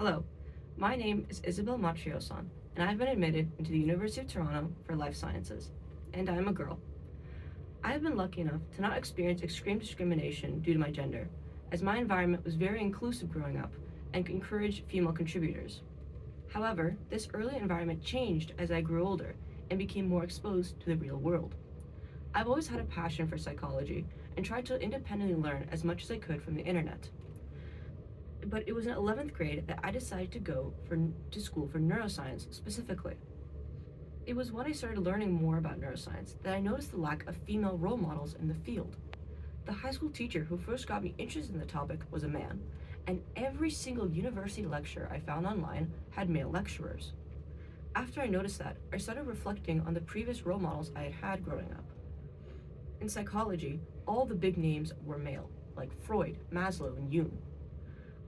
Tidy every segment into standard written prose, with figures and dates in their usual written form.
Hello, my name is Isabel Matriosan, and I've been admitted into the University of Toronto for Life Sciences, and I am a girl. I have been lucky enough to not experience extreme discrimination due to my gender, as my environment was very inclusive growing up and encouraged female contributors. However, this early environment changed as I grew older and became more exposed to the real world. I've always had a passion for psychology and tried to independently learn as much as I could from the internet. But it was in 11th grade that I decided to go to school for neuroscience specifically. It was when I started learning more about neuroscience that I noticed the lack of female role models in the field. The high school teacher who first got me interested in the topic was a man, and every single university lecture I found online had male lecturers. After I noticed that, I started reflecting on the previous role models I had had growing up. In psychology, all the big names were male, like Freud, Maslow, and Jung,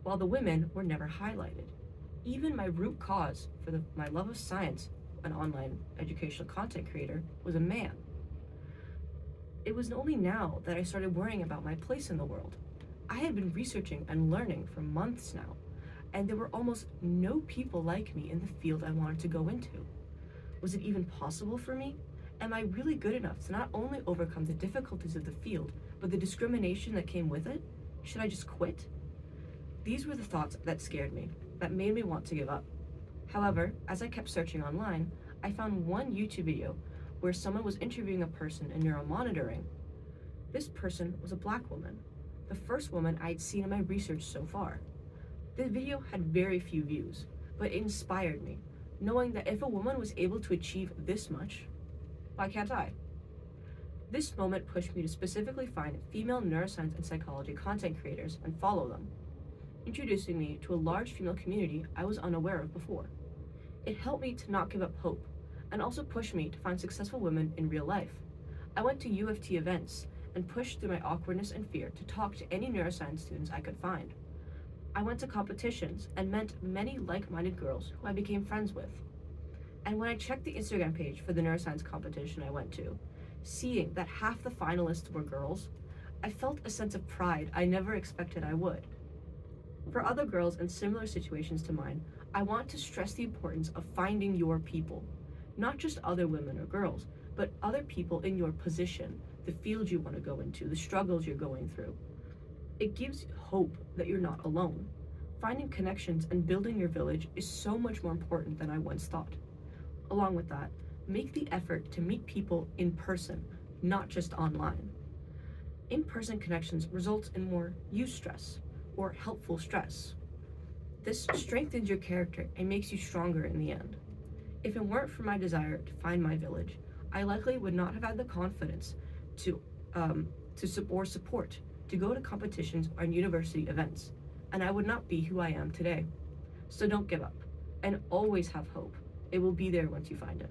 while the women were never highlighted. Even my root cause for my love of science, an online educational content creator, was a man. It was only now that I started worrying about my place in the world. I had been researching and learning for months now, and there were almost no people like me in the field I wanted to go into. Was it even possible for me? Am I really good enough to not only overcome the difficulties of the field, but the discrimination that came with it? Should I just quit? These were the thoughts that scared me, that made me want to give up. However, as I kept searching online, I found one YouTube video where someone was interviewing a person in neuromonitoring. This person was a Black woman, the first woman I had seen in my research so far. The video had very few views, but it inspired me, knowing that if a woman was able to achieve this much, why can't I? This moment pushed me to specifically find female neuroscience and psychology content creators and follow them, introducing me to a large female community I was unaware of before. It helped me to not give up hope, and also pushed me to find successful women in real life. I went to U of T events and pushed through my awkwardness and fear to talk to any neuroscience students I could find. I went to competitions and met many like-minded girls who I became friends with. And when I checked the Instagram page for the neuroscience competition I went to, seeing that half the finalists were girls, I felt a sense of pride I never expected I would. For other girls in similar situations to mine, I want to stress the importance of finding your people. Not just other women or girls, but other people in your position, the field you want to go into, the struggles you're going through. It gives hope that you're not alone. Finding connections and building your village is so much more important than I once thought. Along with that, make the effort to meet people in person, not just online. In-person connections result in more eustress, or helpful stress. This strengthens your character and makes you stronger in the end. If it weren't for my desire to find my village, I likely would not have had the confidence to support to go to competitions or university events, and I would not be who I am today. So don't give up, and always have hope. It will be there once you find it.